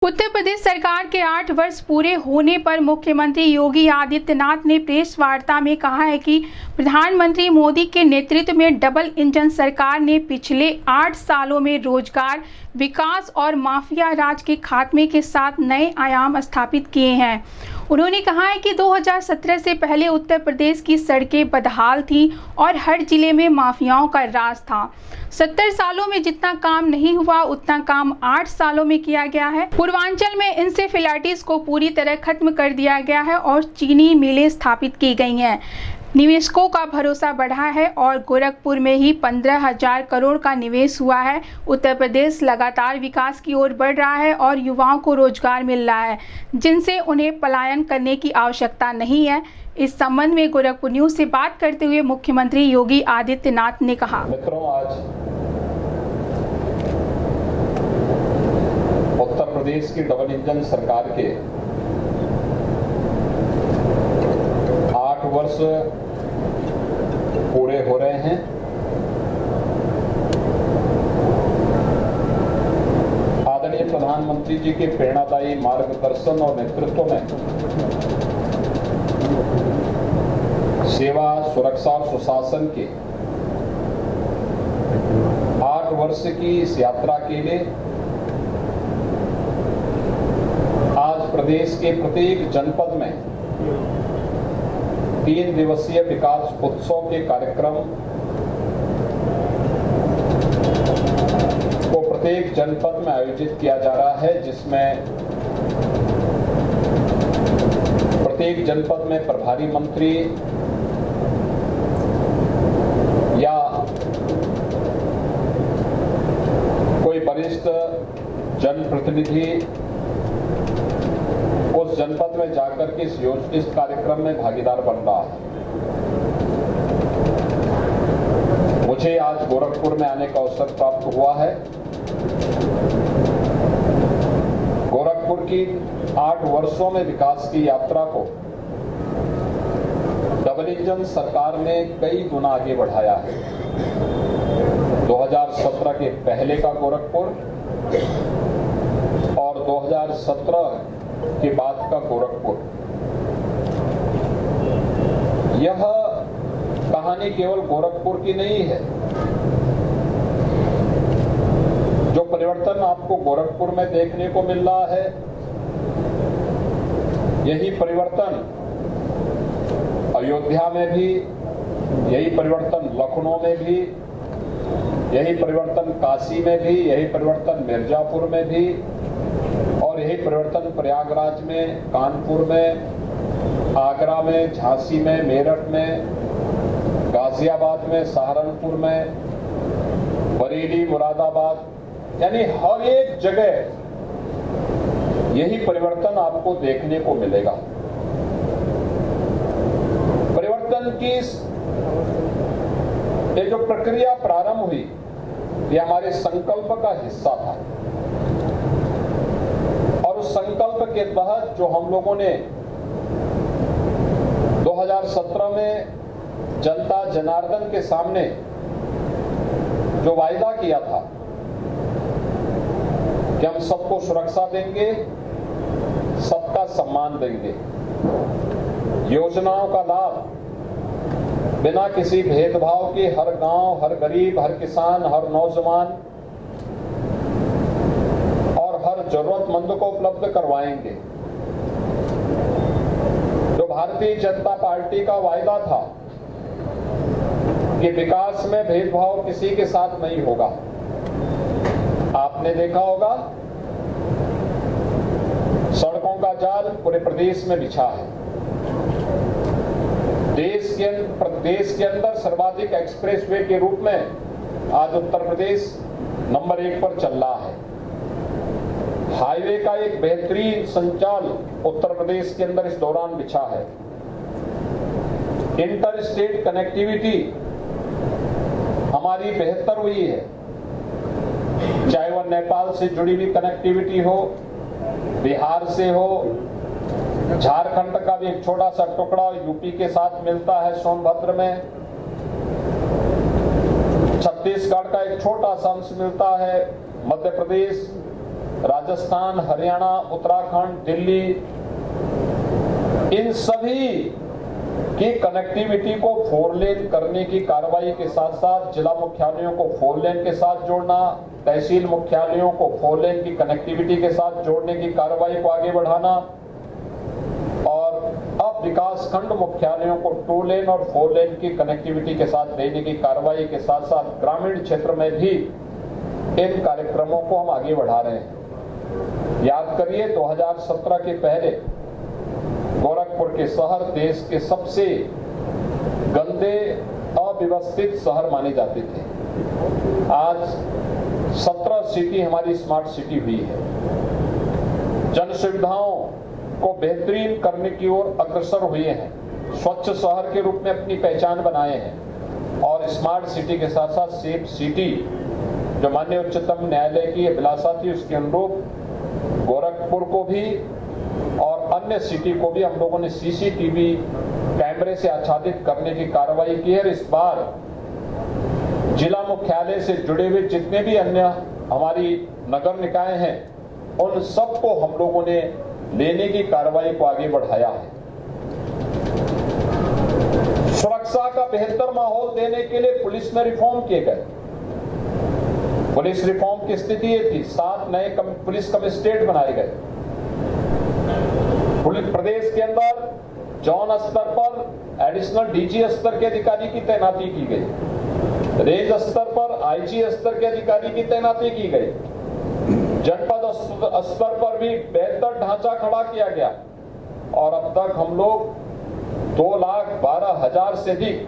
उत्तर प्रदेश सरकार के 8 वर्ष पूरे होने पर मुख्यमंत्री योगी आदित्यनाथ ने प्रेस वार्ता में कहा है कि प्रधानमंत्री मोदी के नेतृत्व में डबल इंजन सरकार ने पिछले 8 सालों में रोजगार, विकास और माफिया राज के खात्मे के साथ नए आयाम स्थापित किए हैं। उन्होंने कहा है कि 2017 से पहले उत्तर प्रदेश की सड़कें बदहाल थीं और हर जिले में माफियाओं का राज था। 70 सालों में जितना काम नहीं हुआ उतना काम 8 सालों में किया गया है। पूर्वांचल में इंसेफेलाइटिस को पूरी तरह खत्म कर दिया गया है और चीनी मिलें स्थापित की गई हैं। निवेशकों का भरोसा बढ़ा है और गोरखपुर में ही 15,000 करोड़ का निवेश हुआ है। उत्तर प्रदेश लगातार विकास की ओर बढ़ रहा है और युवाओं को रोजगार मिल रहा है, जिनसे उन्हें पलायन करने की आवश्यकता नहीं है। इस संबंध में गोरखपुर न्यूज से बात करते हुए मुख्यमंत्री योगी आदित्यनाथ ने कहा, मित्रों, आज उत्तर प्रदेश की डबल इंजन सरकार के 8 वर्ष पूरे हो रहे हैं। आदरणीय प्रधानमंत्री जी के प्रेरणादायी मार्गदर्शन और नेतृत्व में सेवा, सुरक्षा और सुशासन के 8 वर्ष की इस यात्रा के लिए आज प्रदेश के प्रत्येक जनपद में 3 दिवसीय विकास उत्सव के कार्यक्रम को प्रत्येक जनपद में आयोजित किया जा रहा है, जिसमें प्रत्येक जनपद में प्रभारी मंत्री या कोई वरिष्ठ जनप्रतिनिधि उस जनपद में जाकर के इस कार्यक्रम में भागीदार बन रहा है। मुझे आज गोरखपुर में आने का अवसर प्राप्त हुआ है। गोरखपुर की 8 वर्षों में विकास की यात्रा को डबल इंजन सरकार ने कई गुना आगे बढ़ाया है। 2017 के पहले का गोरखपुर और 2017 के बाद का गोरखपुर, यह कहानी केवल गोरखपुर की नहीं है। जो परिवर्तन आपको गोरखपुर में देखने को मिल रहा है, यही परिवर्तन अयोध्या में भी, यही परिवर्तन लखनऊ में भी, यही परिवर्तन काशी में भी, यही परिवर्तन मिर्जापुर में भी और यही परिवर्तन प्रयागराज में, कानपुर में, आगरा में, झांसी में, मेरठ में, गाजियाबाद में, सहारनपुर में, बरेली, मुरादाबाद, यानी हर एक जगह यही परिवर्तन आपको देखने को मिलेगा। परिवर्तन की ये जो प्रक्रिया प्रारंभ हुई, ये हमारे संकल्प का हिस्सा था और उस संकल्प के तहत जो हम लोगों ने 2017 में जनता जनार्दन के सामने जो वायदा किया था कि हम सबको सुरक्षा देंगे, सबका सम्मान देंगे, योजनाओं का लाभ बिना किसी भेदभाव के हर गांव, हर गरीब, हर किसान, हर नौजवान और हर जरूरतमंद को उपलब्ध करवाएंगे। जो भारतीय जनता पार्टी का वायदा था कि विकास में भेदभाव किसी के साथ नहीं होगा। आपने देखा होगा सड़कों का जाल पूरे प्रदेश में बिछा है। देश के अंदर सर्वाधिक एक्सप्रेसवे के रूप में आज उत्तर प्रदेश नंबर 1 पर चल रहा है। हाईवे का एक बेहतरीन संचाल उत्तर प्रदेश के अंदर इस दौरान बिछा है। इंटर स्टेट कनेक्टिविटी हमारी बेहतर हुई है, चाहे वह नेपाल से जुड़ी हुई कनेक्टिविटी हो, बिहार से हो, झारखंड का भी एक छोटा सा टुकड़ा यूपी के साथ मिलता है सोनभद्र में, छत्तीसगढ़ का एक छोटा सा अंश मिलता है मध्य प्रदेश, राजस्थान, हरियाणा, उत्तराखंड, दिल्ली, इन सभी की कनेक्टिविटी को 4 लेन करने की कार्रवाई के साथ साथ जिला मुख्यालयों को 4 लेन के साथ जोड़ना, तहसील मुख्यालयों को 4 लेन की कनेक्टिविटी के साथ जोड़ने की कार्रवाई को आगे बढ़ाना और अब विकास खंड मुख्यालयों को 2 लेन और 4 लेन की कनेक्टिविटी के साथ देने की कार्रवाई के साथ साथ ग्रामीण क्षेत्र में भी इन कार्यक्रमों को हम आगे बढ़ा रहे हैं। याद करिए 2017 के पहले गोरखपुर के शहर देश के सबसे गंदे, अव्यवस्थित शहर माने जाते थे। आज 17 सिटी हमारी स्मार्ट सिटी हुई है। जन सुविधाओं को बेहतरीन करने की ओर अग्रसर हुए हैं, स्वच्छ शहर के रूप में अपनी पहचान बनाए हैं और स्मार्ट सिटी के साथ साथ सेफ सिटी जो माननीय उच्चतम न्यायालय की अभिलाषा थी उसके अनुरूप गोरखपुर को भी और अन्य सिटी को भी हम लोगों ने सीसीटीवी कैमरे से आच्छादित करने की कार्रवाई की है। इस बार जिला मुख्यालय से जुड़े हुए जितने भी अन्य हमारी नगर निकाय हैं उन सबको हम लोगों ने लेने की कार्रवाई को आगे बढ़ाया है। सुरक्षा का बेहतर माहौल देने के लिए पुलिस में रिफॉर्म किए गए। पुलिस रिफॉर्म की स्थिति ये थी, 7 नए पुलिस कमिश्नरेट बनाए गए। प्रदेश के अंदर जोन स्तर पर एडिशनल डीजी स्तर के अधिकारी की तैनाती की गई, रेंज स्तर पर आईजी स्तर के अधिकारी की तैनाती की गई, जनपद स्तर पर भी बेहतर ढांचा खड़ा किया गया और अब तक हम लोग 2,12,000 से अधिक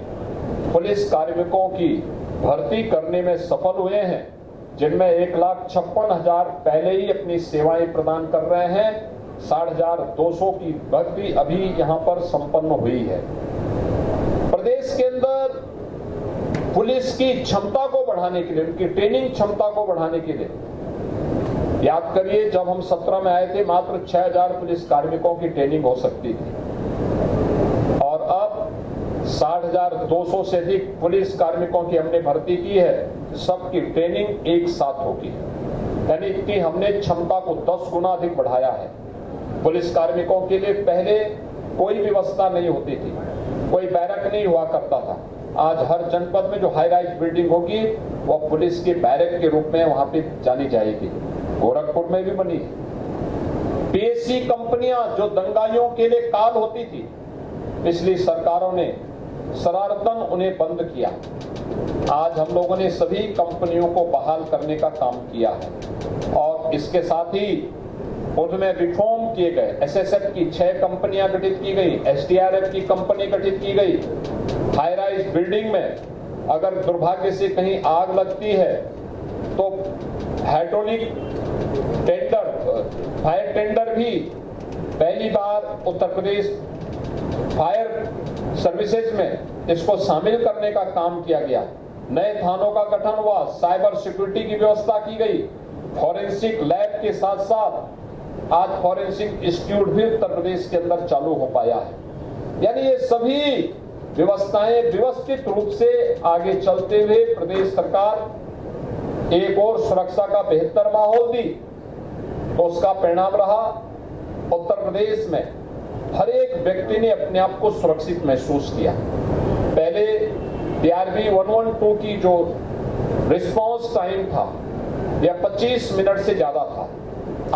पुलिस कार्मिकों की भर्ती करने में सफल हुए हैं, जिनमें 1,56,000 पहले ही अपनी सेवाएं प्रदान कर रहे हैं। 60,200 की भर्ती अभी यहां पर संपन्न हुई है। प्रदेश के अंदर पुलिस की क्षमता को बढ़ाने के लिए, उनकी ट्रेनिंग क्षमता को बढ़ाने के लिए, याद करिए जब हम 17 में आए थे मात्र 6,000 पुलिस कार्मिकों की ट्रेनिंग हो सकती थी और अब 60,200 से अधिक पुलिस कार्मिकों की हमने भर्ती की है। सबकी ट्रेनिंग एक साथ होगी, यानी इतनी हमने क्षमता को 10 गुना अधिक बढ़ाया है। पुलिस कार्मिकों के लिए पहले कोई व्यवस्था नहीं होती थी, कोई बैरक नहीं हुआ करता था। आज हर जनपद में जो हाई राइज बिल्डिंग होगी वो पुलिस के बैरक के रूप में वहां पे जानी जाएगी। गोरखपुर में भी बनी है। पीएससी कंपनियां जो दंगाइयों के लिए काल होती थी, पिछली सरकारों ने शरारतन उन्हें बंद किया। आज हम लोगों ने सभी कंपनियों को बहाल करने का काम किया है और इसके साथ ही उनमें रिफॉर्म किए गए। एसएसएफ की 6 कंपनियां गठित की गई, एसडीआरएफ की कंपनी गठित की गई। हाई राइज बिल्डिंग में अगर दुर्भाग्य से कहीं आग लगती है तो हाइड्रोलिक टेंडर, फायर टेंडर भी पहली बार उत्तर प्रदेश फायर सर्विसेज में इसको शामिल करने का काम किया गया। नए थानों का गठन हुआ, साइबर सिक्योरिटी की व्यवस्था की गई, फॉरेंसिक लैब के साथ साथ आज फॉरेंसिक इंस्टीट्यूट भी उत्तर प्रदेश के अंदर चालू हो पाया है। यानी ये सभी व्यवस्थाएं व्यवस्थित रूप से आगे चलते हुए प्रदेश सरकार एक और सुरक्षा का बेहतर माहौल दी तो उसका परिणाम रहा उत्तर प्रदेश में हर एक व्यक्ति ने अपने आप को सुरक्षित महसूस किया। पहले DRB 112 की जो रिस्पांस टाइम था यह 25 मिनट से ज्यादा था,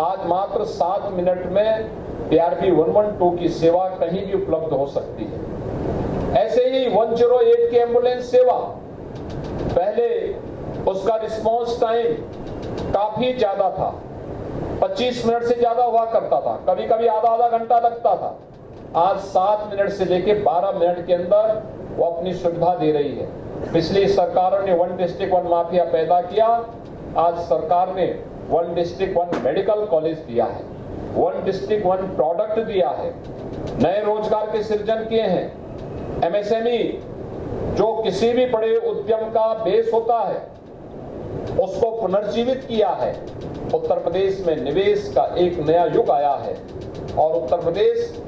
आज मात्र 7 मिनट में DRB 112 की सेवा कहीं भी उपलब्ध हो सकती है। ऐसे ही 108 की एम्बुलेंस सेवा, पहले उसका रिस्पांस टाइम काफी ज्यादा था, 25 मिनट से ज्यादा हुआ करता था, कभी कभी आधा घंटा लगता था। आज 7 मिनट से लेकर 12 मिनट के अंदर वो अपनी सुविधा दे रही है। पिछली सरकारों ने 1 डिस्ट्रिक्ट 1 माफिया पैदा किया, आज सरकार ने 1 डिस्ट्रिक्ट 1 मेडिकल कॉलेज दिया है, 1 डिस्ट्रिक्ट 1 प्रोडक्ट दिया है, नए रोजगार के सृजन किए हैं। MSME जो किसी भी बड़े उद्यम का बेस होता है उसको पुनर्जीवित किया है। उत्तर प्रदेश में निवेश का एक नया युग आया है और उत्तर प्रदेश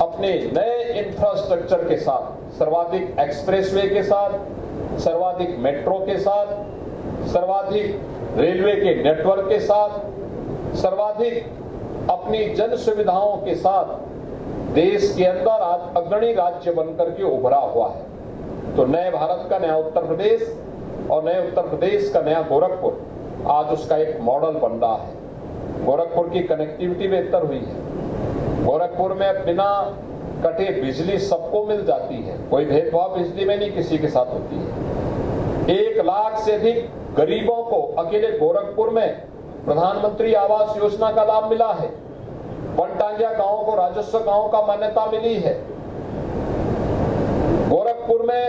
अपने नए इंफ्रास्ट्रक्चर के साथ, सर्वाधिक एक्सप्रेसवे के साथ, सर्वाधिक मेट्रो के साथ, सर्वाधिक रेलवे के नेटवर्क के साथ सर्वाधिक अपनी जन सुविधाओं के साथ देश के अंदर आज अग्रणी राज्य बनकर के उभरा हुआ है। तो नए भारत का नया उत्तर प्रदेश और नए उत्तर प्रदेश का नया गोरखपुर आज उसका एक मॉडल बन रहा है। गोरखपुर की कनेक्टिविटी बेहतर हुई है। गोरखपुर में बिना कटे बिजली सबको मिल जाती है, कोई भेदभाव बिजली में नहीं किसी के साथ होती है। 1 लाख से अधिक गरीबों को अकेले गोरखपुर में प्रधानमंत्री आवास योजना का लाभ मिला है। वनटांगिया गांव को राजस्व गांव का मान्यता मिली है। गोरखपुर में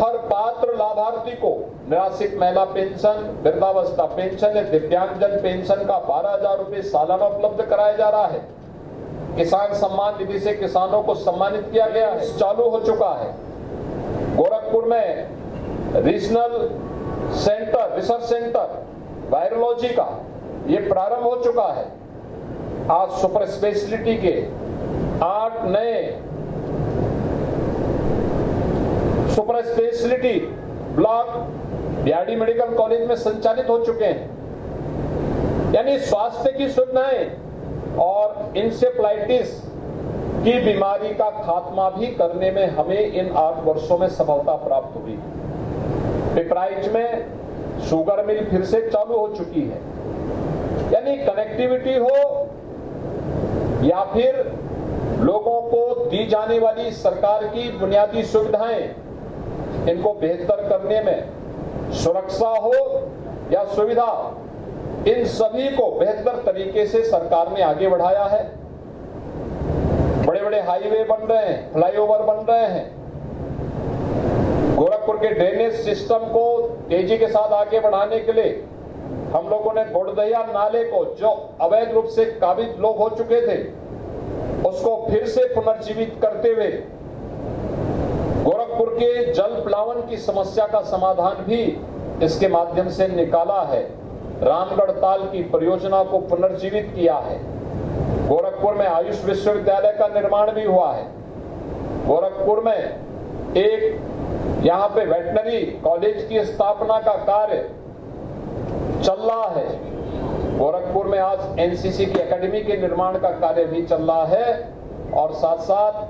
हर पात्र लाभार्थी को निराश्रित महिला पेंशन, वृद्धावस्था पेंशन या दिव्यांगजन पेंशन का 12,000 रुपए सालाना उपलब्ध कराया जा रहा है। किसान सम्मान निधि से किसानों को सम्मानित किया गया है, चालू हो चुका है। गोरखपुर में regional centre, research centre virology का ये प्रारंभ हो चुका है। आज सुपर स्पेशलिटी के 8 नए super speciality block BRD medical college में संचालित हो चुके हैं। यानी स्वास्थ्य की सुविधाएं और इंसेफ्लाइटिस की बीमारी का खात्मा भी करने में हमें इन 8 वर्षों में सफलता प्राप्त हुई। पिपराइच में शुगर मिल फिर से चालू हो चुकी है। यानी कनेक्टिविटी हो या फिर लोगों को दी जाने वाली सरकार की बुनियादी सुविधाएं, इनको बेहतर करने में सुरक्षा हो या सुविधा, इन सभी को बेहतर तरीके से सरकार ने आगे बढ़ाया है। बड़े बड़े हाईवे बन रहे हैं, फ्लाईओवर बन रहे हैं। गोरखपुर के ड्रेनेज सिस्टम को तेजी के साथ आगे बढ़ाने के लिए हम लोगों ने गोड़दहिया नाले को, जो अवैध रूप से काबिज लोग हो चुके थे, उसको फिर से पुनर्जीवित करते हुए गोरखपुर के जल प्लावन की समस्या का समाधान भी इसके माध्यम से निकाला है। रामगढ़ ताल की परियोजना को पुनर्जीवित किया है। गोरखपुर में आयुष विश्वविद्यालय का निर्माण भी हुआ है। गोरखपुर में एक यहाँ पे वेटनरी कॉलेज की स्थापना का कार्य चल रहा है। गोरखपुर में आज एनसीसी की एकेडमी के निर्माण का कार्य भी चल रहा है और साथ साथ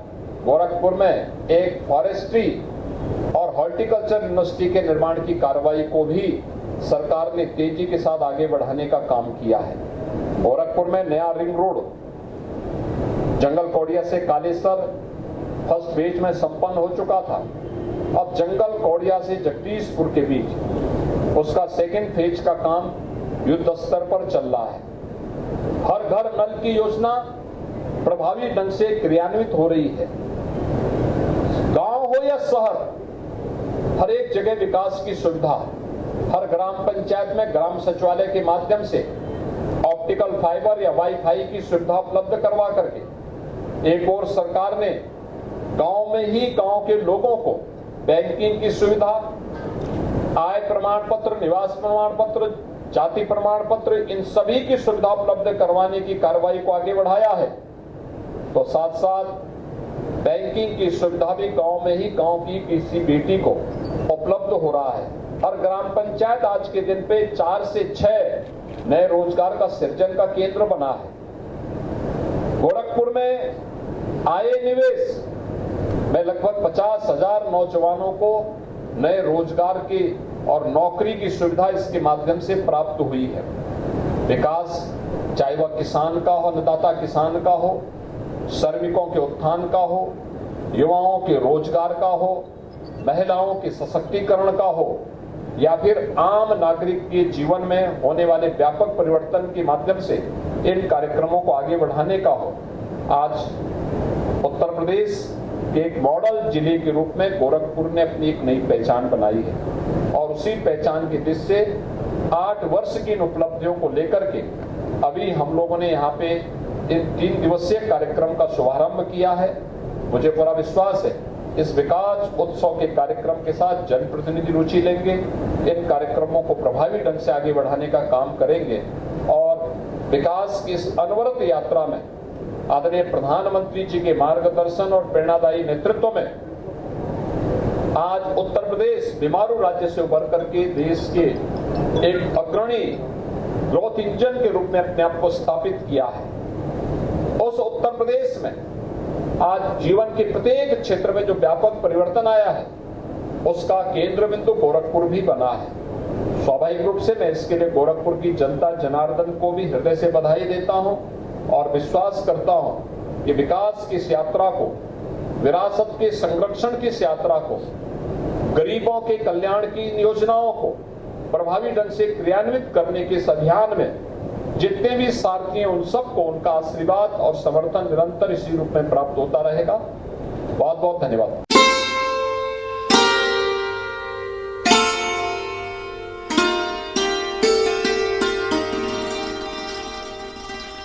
गोरखपुर में एक फॉरेस्ट्री और हॉर्टिकल्चर यूनिवर्सिटी के निर्माण की कार्रवाई को भी सरकार ने तेजी के साथ आगे बढ़ाने का काम किया है। गोरखपुर में नया रिंग रोड जंगल कौड़िया से कालेसर फर्स्ट फेज में संपन्न हो चुका था। अब जंगल कौड़िया से जगदीशपुर के बीच उसका सेकेंड फेज का काम युद्ध स्तर पर चल रहा है। हर घर नल की योजना प्रभावी ढंग से क्रियान्वित हो रही है। गांव हो या शहर, हर एक जगह विकास की सुविधा, हर ग्राम पंचायत में ग्राम सचिवालय के माध्यम से ऑप्टिकल फाइबर या वाईफाई की सुविधा उपलब्ध करवा करके एक और सरकार ने गांव में ही गांव के लोगों को बैंकिंग की सुविधा, आय प्रमाण पत्र, निवास प्रमाण पत्र, जाति प्रमाण पत्र, इन सभी की सुविधा उपलब्ध करवाने की कार्रवाई को आगे बढ़ाया है। तो साथ साथ बैंकिंग की सुविधा भी गांव में ही गांव की किसी बेटी को उपलब्ध हो रहा है। हर ग्राम पंचायत आज के दिन पे 4 से 6 नए रोजगार का सृजन का केंद्र बना है। गोरखपुर में आए निवेश में लगभग 50,000 नौजवानों को नए रोजगार की और नौकरी की सुविधा इसके माध्यम से प्राप्त हुई है। विकास चाहे वह किसान का हो, अन्नदाता किसान का हो, श्रमिकों के उत्थान का हो, युवाओं के रोजगार का हो, महिलाओं के सशक्तिकरण का हो या फिर आम नागरिक के जीवन में होने वाले व्यापक परिवर्तन के माध्यम से इन कार्यक्रमों को आगे बढ़ाने का हो। आज उत्तर प्रदेश के एक मॉडल जिले के रूप में गोरखपुर ने अपनी एक नई पहचान बनाई है और उसी पहचान की दृष्टि से 8 वर्ष की इन उपलब्धियों को लेकर के अभी हम लोगों ने यहाँ पे इन 3 दिवसीय कार्यक्रम का शुभारंभ किया है। मुझे पूरा विश्वास है इस विकास उत्सव के कार्यक्रम के साथ जनप्रतिनिधि रुचि लेंगे, इन कार्यक्रमों को प्रभावी ढंग से आगे बढ़ाने का काम करेंगे और विकास की इस अनवरत यात्रा में आदरणीय प्रधानमंत्री जी के मार्गदर्शन और प्रेरणादायी नेतृत्व में आज उत्तर प्रदेश बीमारू राज्य से उभर करके देश के एक अग्रणी ग्रोथ इंजन के रूप में अपने आप को स्थापित किया है। उस उत्तर प्रदेश में आज जीवन के प्रत्येक क्षेत्र में जो व्यापक परिवर्तन आया है, उसका केंद्र बिंदु गोरखपुर भी बना है। स्वाभाविक रूप से मैं इसके लिए गोरखपुर की जनता जनार्दन को भी हृदय से बधाई देता हूं और विश्वास करता हूं कि विकास की इस यात्रा को, विरासत के संरक्षण की इस यात्रा को, गरीबों के कल्याण की योजनाओं को प्रभावी ढंग से क्रियान्वित करने के इस अभियान में जितने भी सारथी हैं उन सबको उनका आशीर्वाद और समर्थन निरंतर इसी रूप में प्राप्त होता रहेगा। बहुत बहुत धन्यवाद।